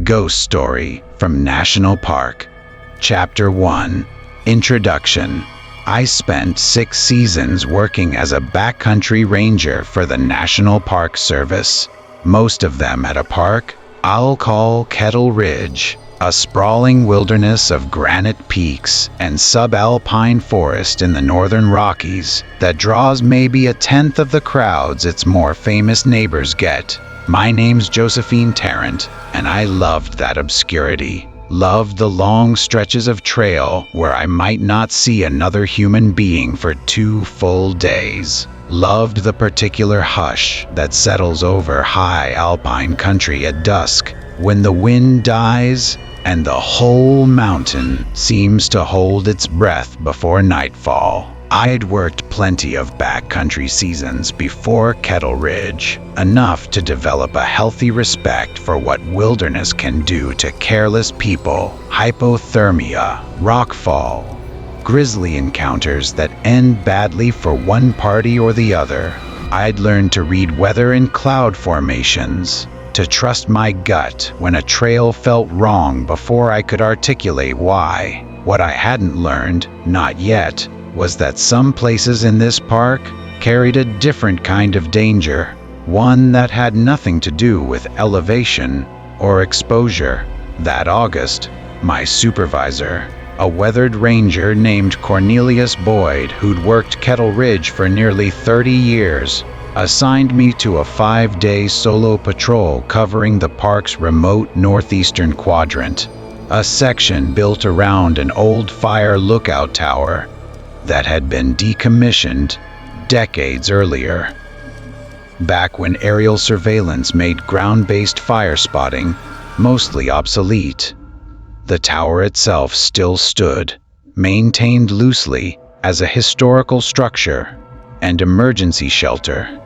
Ghost Story from National Park. Chapter 1. Introduction. I spent 6 seasons working as a backcountry ranger for the National Park Service, most of them at a park I'll call Kettle Ridge, a sprawling wilderness of granite peaks and subalpine forest in the northern Rockies that draws maybe a tenth of the crowds its more famous neighbors get. My name's Josephine Tarrant, and I loved that obscurity. Loved the long stretches of trail where I might not see another human being for 2 full days. Loved the particular hush that settles over high alpine country at dusk when the wind dies and the whole mountain seems to hold its breath before nightfall. I'd worked plenty of backcountry seasons before Kettle Ridge, enough to develop a healthy respect for what wilderness can do to careless people, hypothermia, rockfall, grisly encounters that end badly for one party or the other. I'd learned to read weather and cloud formations, to trust my gut when a trail felt wrong before I could articulate why. What I hadn't learned, not yet, was that some places in this park carried a different kind of danger, one that had nothing to do with elevation or exposure. That August, my supervisor, a weathered ranger named Cornelius Boyd, who'd worked Kettle Ridge for nearly 30 years, assigned me to a 5-day solo patrol covering the park's remote northeastern quadrant, a section built around an old fire lookout tower that had been decommissioned decades earlier. Back when aerial surveillance made ground-based fire spotting mostly obsolete, the tower itself still stood, maintained loosely as a historical structure and emergency shelter,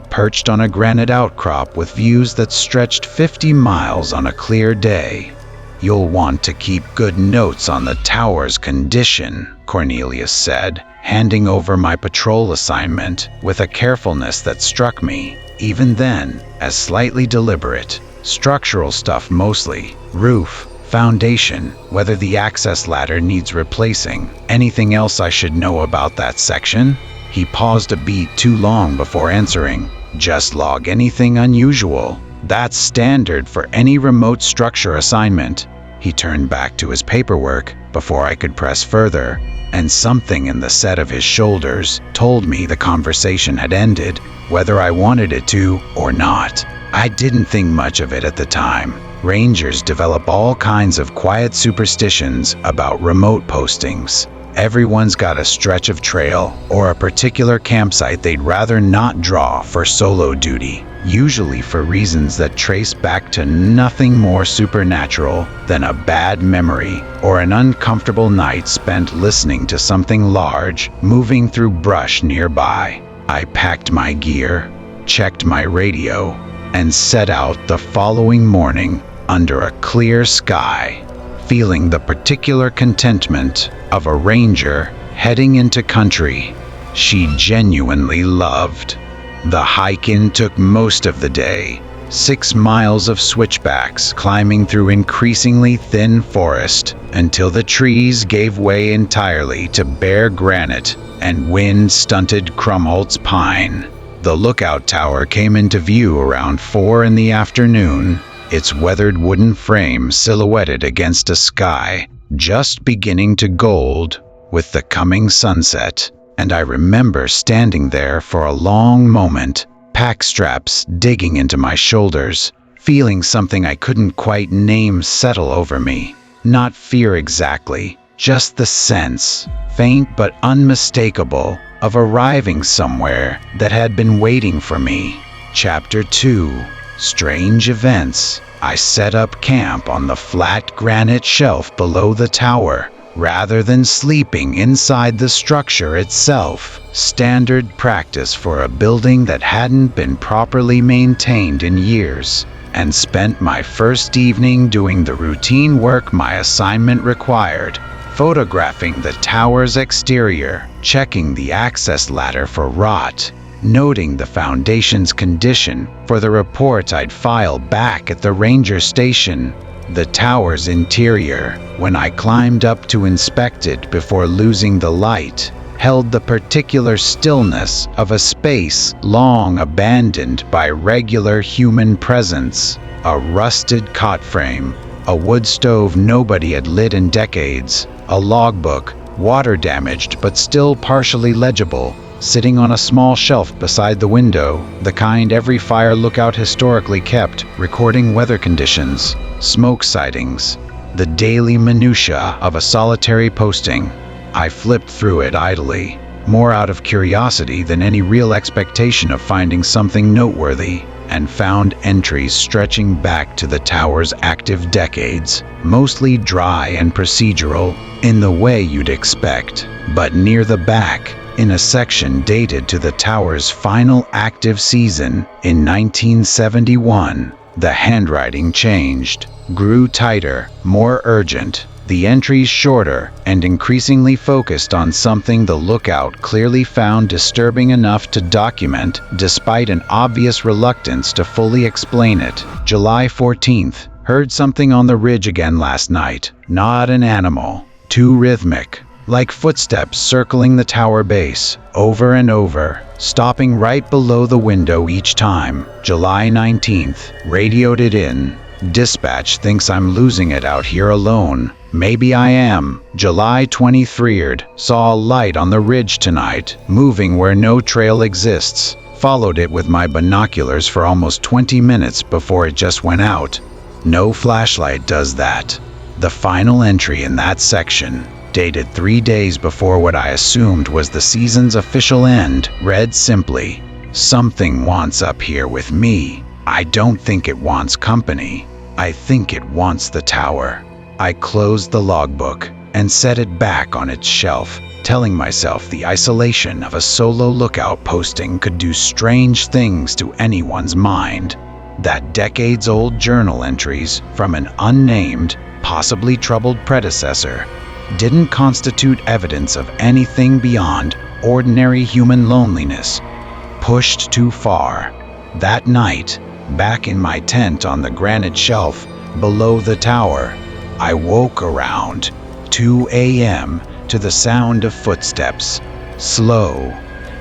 perched on a granite outcrop with views that stretched 50 miles on a clear day. "You'll want to keep good notes on the tower's condition," Cornelius said, handing over my patrol assignment with a carefulness that struck me, even then, as slightly deliberate. Structural stuff mostly. Roof, foundation, whether the access ladder needs replacing. Anything else I should know about that section? He paused a beat too long before answering. "Just log anything unusual. That's standard for any remote structure assignment." He turned back to his paperwork before I could press further, and something in the set of his shoulders told me the conversation had ended, whether I wanted it to or not. I didn't think much of it at the time. Rangers develop all kinds of quiet superstitions about remote postings. Everyone's got a stretch of trail or a particular campsite they'd rather not draw for solo duty, usually for reasons that trace back to nothing more supernatural than a bad memory or an uncomfortable night spent listening to something large moving through brush nearby. I packed my gear, checked my radio, and set out the following morning under a clear sky, feeling the particular contentment of a ranger heading into country she genuinely loved. The hike-in took most of the day, 6 miles of switchbacks climbing through increasingly thin forest until the trees gave way entirely to bare granite and wind-stunted Krumholtz pine. The lookout tower came into view around 4 in the afternoon, its weathered wooden frame silhouetted against a sky just beginning to gold with the coming sunset, and I remember standing there for a long moment, pack straps digging into my shoulders, feeling something I couldn't quite name settle over me. Not fear exactly, just the sense, faint but unmistakable, of arriving somewhere that had been waiting for me. Chapter 2. Strange Events. I set up camp on the flat granite shelf below the tower, rather than sleeping inside the structure itself, standard practice for a building that hadn't been properly maintained in years, and spent my first evening doing the routine work my assignment required, photographing the tower's exterior, checking the access ladder for rot, noting the foundation's condition for the report I'd file back at the ranger station, The tower's interior, when I climbed up to inspect it before losing the light, held the particular stillness of a space long abandoned by regular human presence. A rusted cot frame, a wood stove nobody had lit in decades, a logbook, water damaged but still partially legible, sitting on a small shelf beside the window, the kind every fire lookout historically kept, recording weather conditions, smoke sightings, the daily minutiae of a solitary posting. I flipped through it idly, more out of curiosity than any real expectation of finding something noteworthy, and found entries stretching back to the tower's active decades, mostly dry and procedural, in the way you'd expect. But near the back, in a section dated to the tower's final active season in 1971, the handwriting changed, grew tighter, more urgent, the entries shorter, and increasingly focused on something the lookout clearly found disturbing enough to document, despite an obvious reluctance to fully explain it. July 14th. Heard something on the ridge again last night. Not an animal. Too rhythmic. Like footsteps circling the tower base, over and over, stopping right below the window each time. July 19th. Radioed it in. Dispatch thinks I'm losing it out here alone. Maybe I am. July 23rd. Saw a light on the ridge tonight, moving where no trail exists. Followed it with my binoculars for almost 20 minutes before it just went out. No flashlight does that. The final entry in that section, dated 3 days before what I assumed was the season's official end, read simply, "Something wants up here with me. I don't think it wants company. I think it wants the tower." I closed the logbook and set it back on its shelf, telling myself the isolation of a solo lookout posting could do strange things to anyone's mind. That decades-old journal entries from an unnamed, possibly troubled predecessor didn't constitute evidence of anything beyond ordinary human loneliness, pushed too far. That night, back in my tent on the granite shelf below the tower, I woke around 2 a.m. to the sound of footsteps, slow,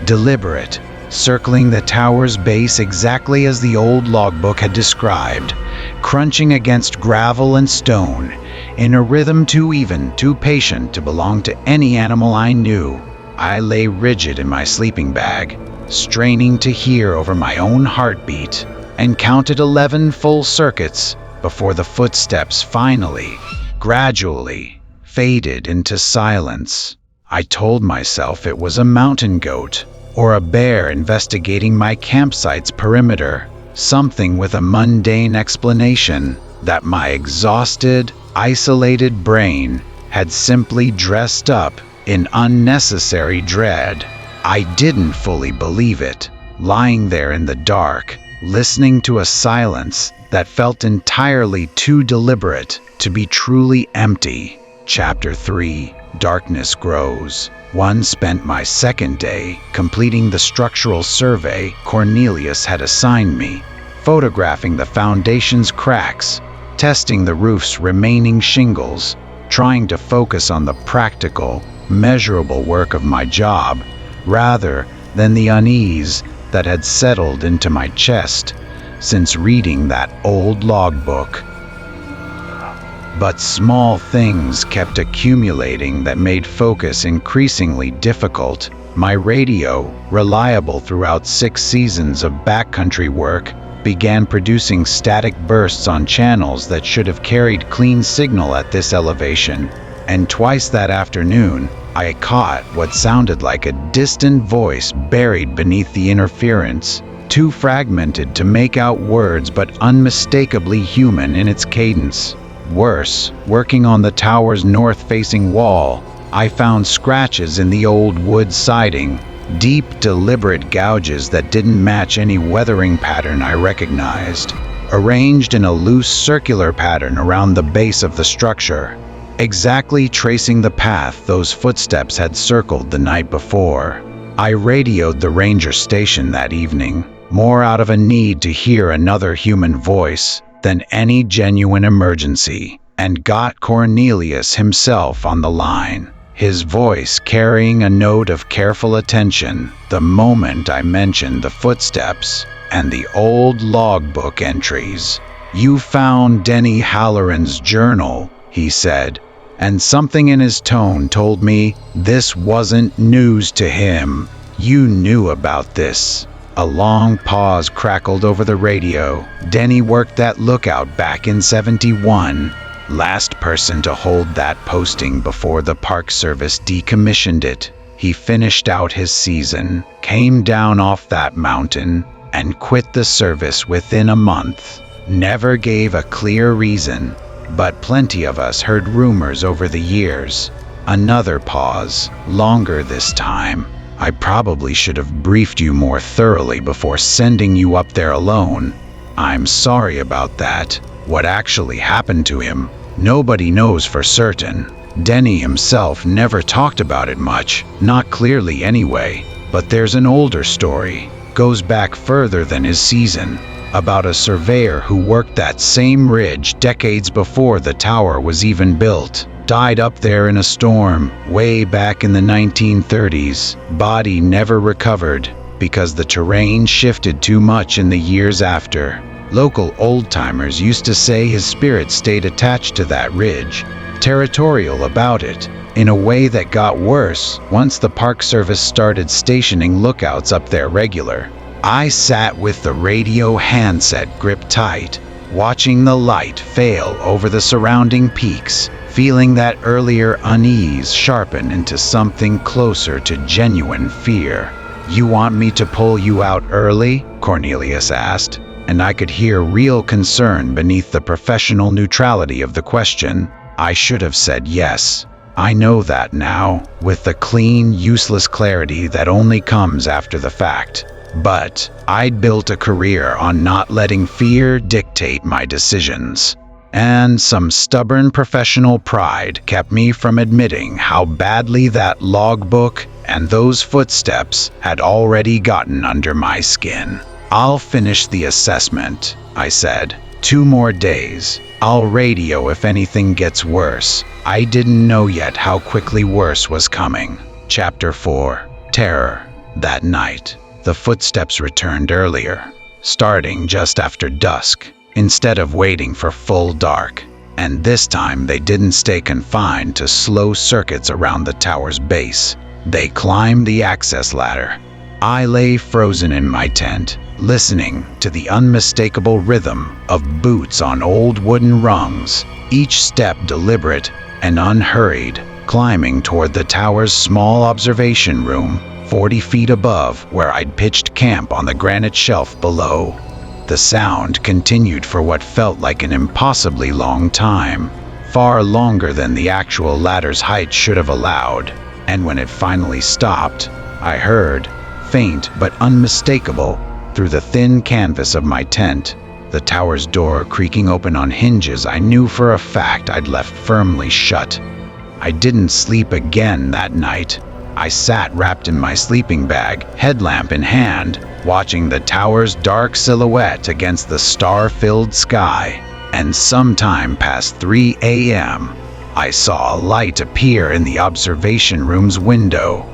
deliberate, circling the tower's base exactly as the old logbook had described, crunching against gravel and stone, in a rhythm too even, too patient to belong to any animal I knew. I lay rigid in my sleeping bag, straining to hear over my own heartbeat, and counted 11 full circuits before the footsteps finally, gradually, faded into silence. I told myself it was a mountain goat or a bear investigating my campsite's perimeter, something with a mundane explanation that my exhausted, isolated brain had simply dressed up in unnecessary dread. I didn't fully believe it, lying there in the dark, listening to a silence that felt entirely too deliberate to be truly empty. Chapter 3. Darkness Grows. One spent my second day completing the structural survey Cornelius had assigned me, photographing the foundation's cracks, testing the roof's remaining shingles, trying to focus on the practical, measurable work of my job, rather than the unease that had settled into my chest since reading that old logbook. But small things kept accumulating that made focus increasingly difficult. My radio, reliable throughout 6 seasons of backcountry work, began producing static bursts on channels that should have carried clean signal at this elevation, and twice that afternoon, I caught what sounded like a distant voice buried beneath the interference, too fragmented to make out words but unmistakably human in its cadence. Worse, working on the tower's north-facing wall, I found scratches in the old wood siding, deep, deliberate gouges that didn't match any weathering pattern I recognized, arranged in a loose circular pattern around the base of the structure, exactly tracing the path those footsteps had circled the night before. I radioed the ranger station that evening, more out of a need to hear another human voice than any genuine emergency, and got Cornelius himself on the line, his voice carrying a note of careful attention the moment I mentioned the footsteps and the old logbook entries. "You found Denny Halloran's journal," he said, and something in his tone told me this wasn't news to him. "You knew about this." A long pause crackled over the radio. "Denny worked that lookout back in '71. Last person to hold that posting before the Park Service decommissioned it. He finished out his season, came down off that mountain, and quit the service within a month. Never gave a clear reason, but plenty of us heard rumors over the years." Another pause, longer this time. "I probably should have briefed you more thoroughly before sending you up there alone. I'm sorry about that. What actually happened to him, nobody knows for certain. Denny himself never talked about it much, not clearly anyway. But there's an older story, goes back further than his season, about a surveyor who worked that same ridge decades before the tower was even built. Died up there in a storm, way back in the 1930s. Body never recovered, because the terrain shifted too much in the years after. Local old-timers used to say his spirit stayed attached to that ridge, territorial about it, in a way that got worse once the Park Service started stationing lookouts up there regular." I sat with the radio handset gripped tight, watching the light fail over the surrounding peaks, feeling that earlier unease sharpen into something closer to genuine fear. "You want me to pull you out early?" Cornelius asked, and I could hear real concern beneath the professional neutrality of the question. I should have said yes. I know that now, with the clean, useless clarity that only comes after the fact. But I'd built a career on not letting fear dictate my decisions. And some stubborn professional pride kept me from admitting how badly that logbook and those footsteps had already gotten under my skin. "I'll finish the assessment," I said. "2 more days. I'll radio if anything gets worse." I didn't know yet how quickly worse was coming. Chapter 4. Terror. That night, the footsteps returned earlier, starting just after dusk, instead of waiting for full dark. And this time they didn't stay confined to slow circuits around the tower's base. They climbed the access ladder. I lay frozen in my tent, listening to the unmistakable rhythm of boots on old wooden rungs, each step deliberate and unhurried, climbing toward the tower's small observation room, 40 feet above where I'd pitched camp on the granite shelf below. The sound continued for what felt like an impossibly long time, far longer than the actual ladder's height should have allowed. And when it finally stopped, I heard, faint but unmistakable, through the thin canvas of my tent, the tower's door creaking open on hinges I knew for a fact I'd left firmly shut. I didn't sleep again that night. I sat wrapped in my sleeping bag, headlamp in hand, watching the tower's dark silhouette against the star-filled sky. And sometime past 3 a.m., I saw a light appear in the observation room's window.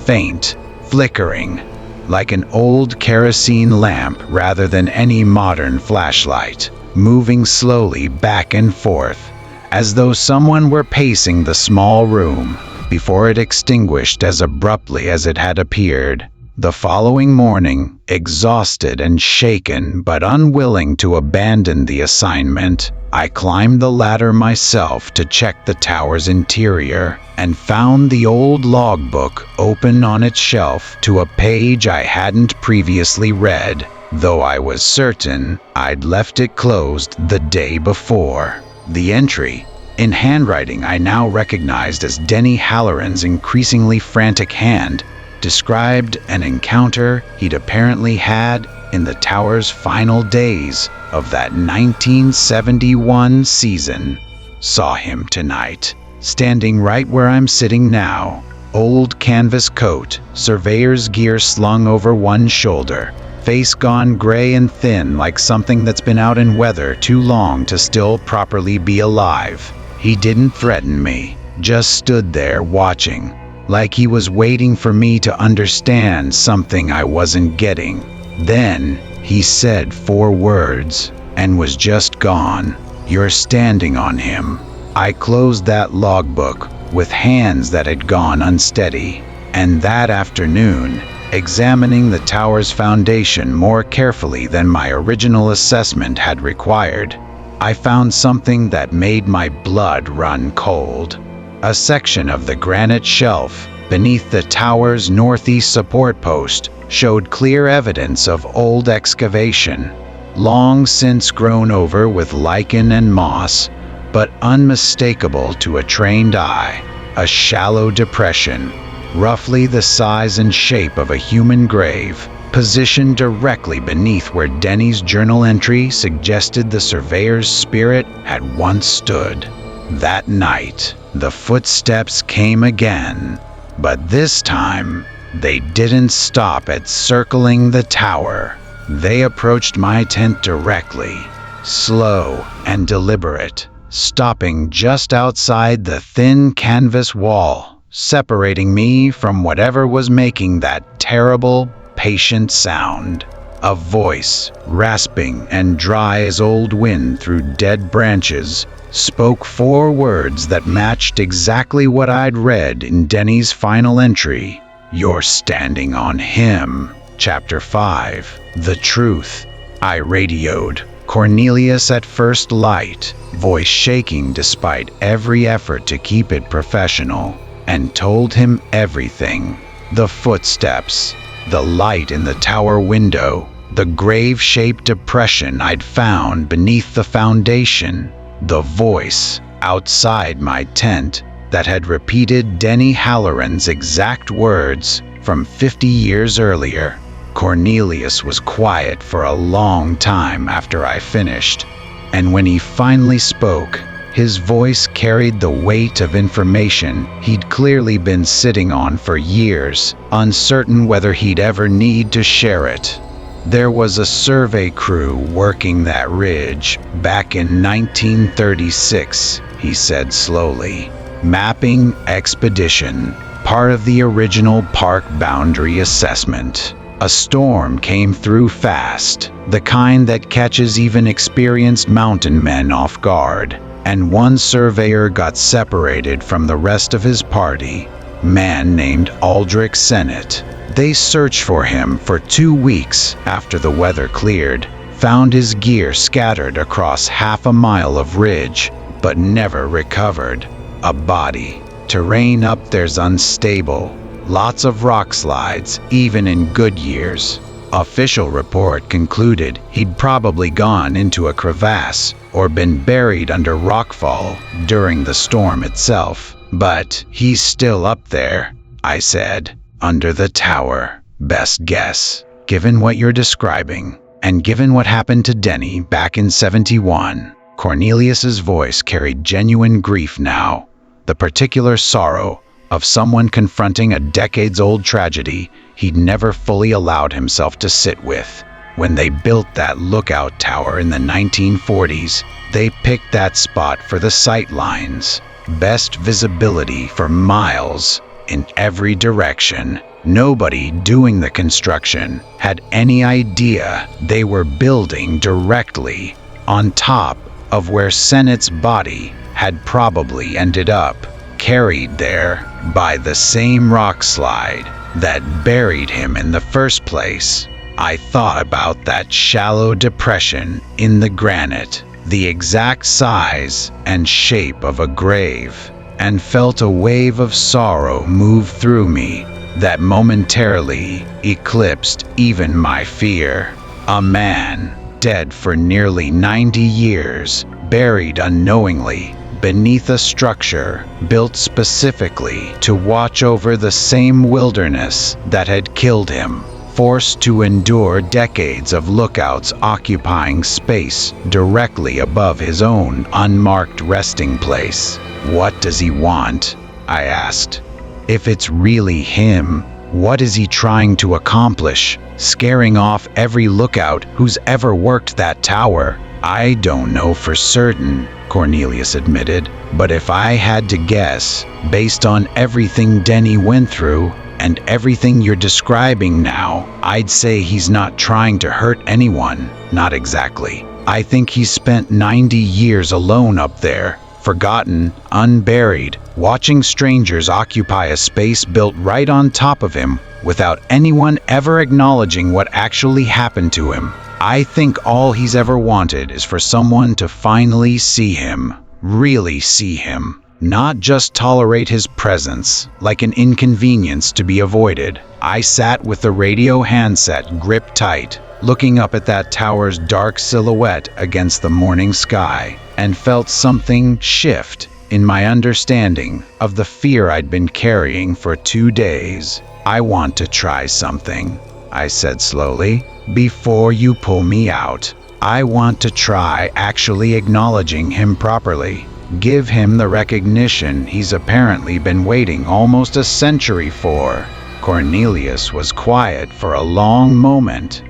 Faint, flickering, like an old kerosene lamp rather than any modern flashlight, moving slowly back and forth, as though someone were pacing the small room, before it extinguished as abruptly as it had appeared. The following morning, exhausted and shaken but unwilling to abandon the assignment, I climbed the ladder myself to check the tower's interior, and found the old logbook open on its shelf to a page I hadn't previously read, though I was certain I'd left it closed the day before. The entry, in handwriting I now recognized as Denny Halloran's increasingly frantic hand, described an encounter he'd apparently had in the tower's final days of that 1971 season. Saw him tonight, standing right where I'm sitting now, old canvas coat, surveyor's gear slung over one shoulder, face gone gray and thin like something that's been out in weather too long to still properly be alive. He didn't threaten me, just stood there watching, like he was waiting for me to understand something I wasn't getting. Then he said 4 words and was just gone. "You're standing on him." I closed that logbook with hands that had gone unsteady, and that afternoon, examining the tower's foundation more carefully than my original assessment had required, I found something that made my blood run cold. A section of the granite shelf beneath the tower's northeast support post showed clear evidence of old excavation, long since grown over with lichen and moss, but unmistakable to a trained eye. A shallow depression, roughly the size and shape of a human grave, positioned directly beneath where Denny's journal entry suggested the surveyor's spirit had once stood. That night, the footsteps came again, but this time, they didn't stop at circling the tower. They approached my tent directly, slow and deliberate, stopping just outside the thin canvas wall, separating me from whatever was making that terrible, patient sound. A voice, rasping and dry as old wind through dead branches, spoke 4 words that matched exactly what I'd read in Denny's final entry. "You're standing on him." Chapter 5. The Truth. I radioed Cornelius at first light, voice shaking despite every effort to keep it professional, and told him everything. The footsteps, the light in the tower window, the grave-shaped depression I'd found beneath the foundation, the voice outside my tent that had repeated Denny Halloran's exact words from 50 years earlier. Cornelius was quiet for a long time after I finished, and when he finally spoke, his voice carried the weight of information he'd clearly been sitting on for years, uncertain whether he'd ever need to share it. "There was a survey crew working that ridge back in 1936, he said slowly. "Mapping expedition, part of the original park boundary assessment. A storm came through fast, the kind that catches even experienced mountain men off guard, and one surveyor got separated from the rest of his party, man named Aldrich Sennett. They searched for him for 2 weeks after the weather cleared, found his gear scattered across half a mile of ridge, but never recovered. A body. Terrain up there's unstable. Lots of rock slides, even in good years. Official report concluded he'd probably gone into a crevasse or been buried under rockfall during the storm itself. But he's still up there," I said, "under the tower. Best guess, given what you're describing, and given what happened to Denny back in '71. Cornelius's voice carried genuine grief now, the particular sorrow of someone confronting a decades-old tragedy he'd never fully allowed himself to sit with. When they built that lookout tower in the 1940s, they picked that spot for the sight lines. Best visibility for miles in every direction. Nobody doing the construction had any idea they were building directly on top of where Sennett's body had probably ended up, carried there by the same rock slide that buried him in the first place. I thought about that shallow depression in the granite, the exact size and shape of a grave, and felt a wave of sorrow move through me that momentarily eclipsed even my fear. A man, dead for nearly 90 years, buried unknowingly beneath a structure built specifically to watch over the same wilderness that had killed him, forced to endure decades of lookouts occupying space directly above his own unmarked resting place. What does he want? I asked. If it's really him, What is he trying to accomplish? Scaring off every lookout who's ever worked that tower? I don't know for certain, Cornelius admitted, but if I had to guess, based on everything Denny went through and everything you're describing now, I'd say he's not trying to hurt anyone. Not exactly. I think he's spent 90 years alone up there, forgotten, unburied, watching strangers occupy a space built right on top of him without anyone ever acknowledging what actually happened to him. I think all he's ever wanted is for someone to finally see him, really see him, not just tolerate his presence like an inconvenience to be avoided. I sat with the radio handset gripped tight, looking up at that tower's dark silhouette against the morning sky, and felt something shift in my understanding of the fear I'd been carrying for 2 days. I want to try something, I said slowly. Before you pull me out, I want to try actually acknowledging him properly. Give him the recognition he's apparently been waiting almost a century for. Cornelius was quiet for a long moment.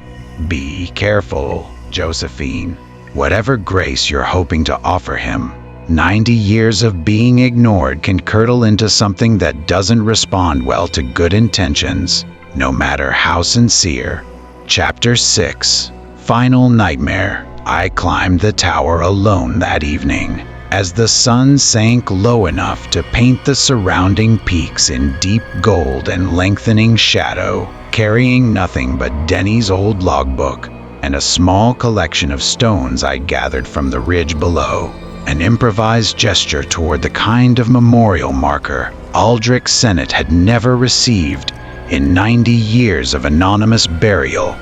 Be careful, Josephine. Whatever grace you're hoping to offer him, 90 years of being ignored can curdle into something that doesn't respond well to good intentions, no matter how sincere. Chapter 6. Final Nightmare. I climbed the tower alone that evening. As the sun sank low enough to paint the surrounding peaks in deep gold and lengthening shadow, carrying nothing but Denny's old logbook and a small collection of stones I gathered from the ridge below, an improvised gesture toward the kind of memorial marker Aldrich Sennett had never received in 90 years of anonymous burial.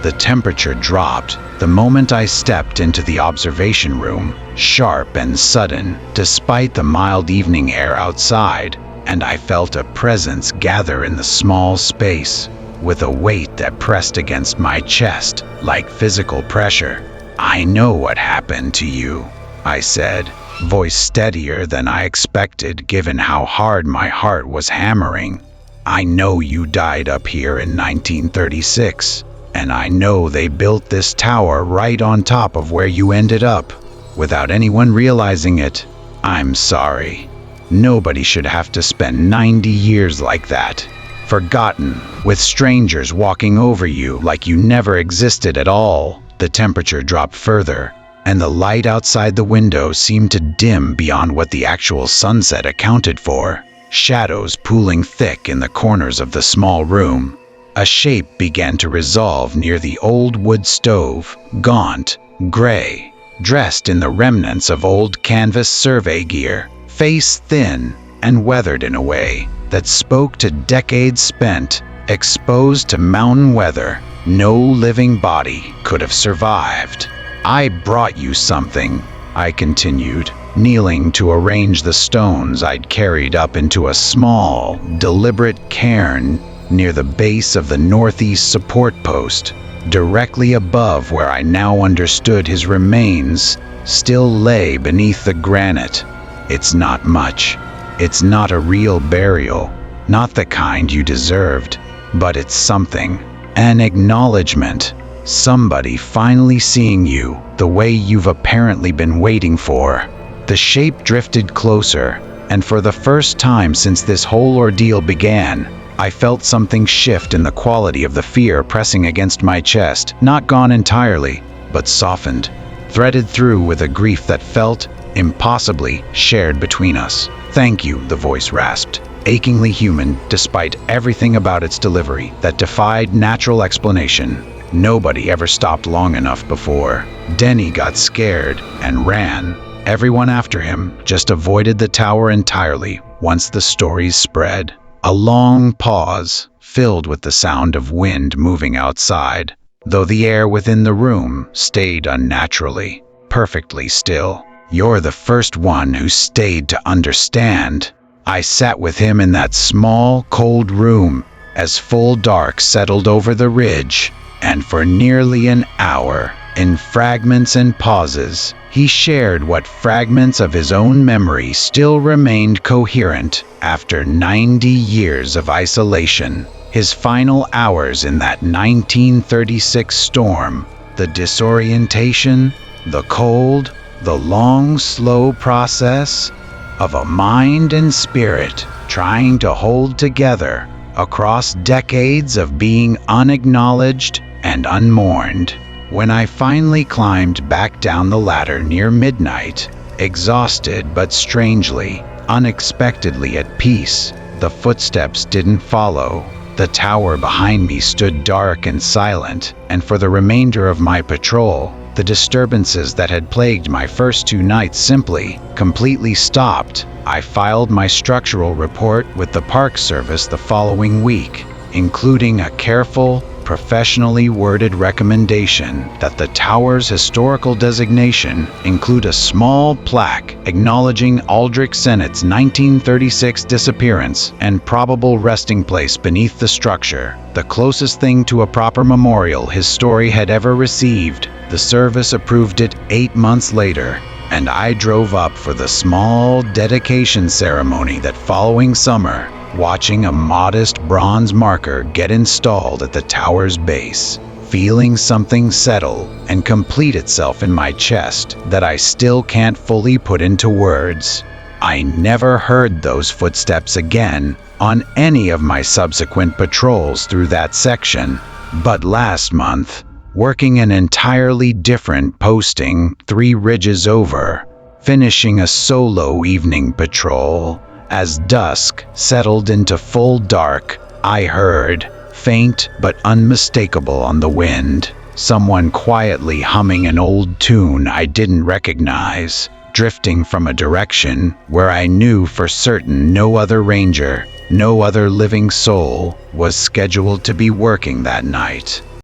The temperature dropped the moment I stepped into the observation room, sharp and sudden, despite the mild evening air outside, and I felt a presence gather in the small space, with a weight that pressed against my chest like physical pressure. I know what happened to you, I said, voice steadier than I expected given how hard my heart was hammering. I know you died up here in 1936. And I know they built this tower right on top of where you ended up, without anyone realizing it. I'm sorry. Nobody should have to spend 90 years like that, forgotten, with strangers walking over you like you never existed at all. The temperature dropped further, and the light outside the window seemed to dim beyond what the actual sunset accounted for, shadows pooling thick in the corners of the small room. A shape began to resolve near the old wood stove, gaunt, gray, dressed in the remnants of old canvas survey gear, face thin and weathered in a way that spoke to decades spent, exposed to mountain weather. No living body could have survived. I brought you something, I continued, kneeling to arrange the stones I'd carried up into a small, deliberate cairn near the base of the northeast support post, directly above where I now understood his remains still lay beneath the granite. It's not much. It's not a real burial, not the kind you deserved, but it's something. An acknowledgement. Somebody finally seeing you the way you've apparently been waiting for. The shape drifted closer, and for the first time since this whole ordeal began, I felt something shift in the quality of the fear pressing against my chest, not gone entirely, but softened, threaded through with a grief that felt impossibly shared between us. Thank you, the voice rasped, achingly human despite everything about its delivery that defied natural explanation. Nobody ever stopped long enough before. Denny got scared and ran. Everyone after him just avoided the tower entirely once the stories spread. A long pause, filled with the sound of wind moving outside, though the air within the room stayed unnaturally, perfectly still. You're the first one who stayed to understand. I sat with him in that small, cold room as full dark settled over the ridge, and for nearly an hour, In fragments and pauses, he shared what fragments of his own memory still remained coherent after 90 years of isolation. His final hours in that 1936 storm, the disorientation, the cold, the long, slow process of a mind and spirit trying to hold together across decades of being unacknowledged and unmourned. When I finally climbed back down the ladder near midnight, exhausted but strangely, unexpectedly at peace, the footsteps didn't follow. The tower behind me stood dark and silent, and for the remainder of my patrol, the disturbances that had plagued my first 2 nights simply, completely stopped. I filed my structural report with the Park Service the following week, including a careful, professionally worded recommendation that the tower's historical designation include a small plaque acknowledging Aldrich Sennett's 1936 disappearance and probable resting place beneath the structure, the closest thing to a proper memorial his story had ever received. The service approved it 8 months later, and I drove up for the small dedication ceremony that following summer, watching a modest bronze marker get installed at the tower's base, feeling something settle and complete itself in my chest that I still can't fully put into words. I never heard those footsteps again on any of my subsequent patrols through that section, but last month, working an entirely different posting 3 ridges over, finishing a solo evening patrol, as dusk settled into full dark, I heard, faint but unmistakable on the wind, someone quietly humming an old tune I didn't recognize, drifting from a direction where I knew for certain no other ranger, no other living soul, was scheduled to be working that night.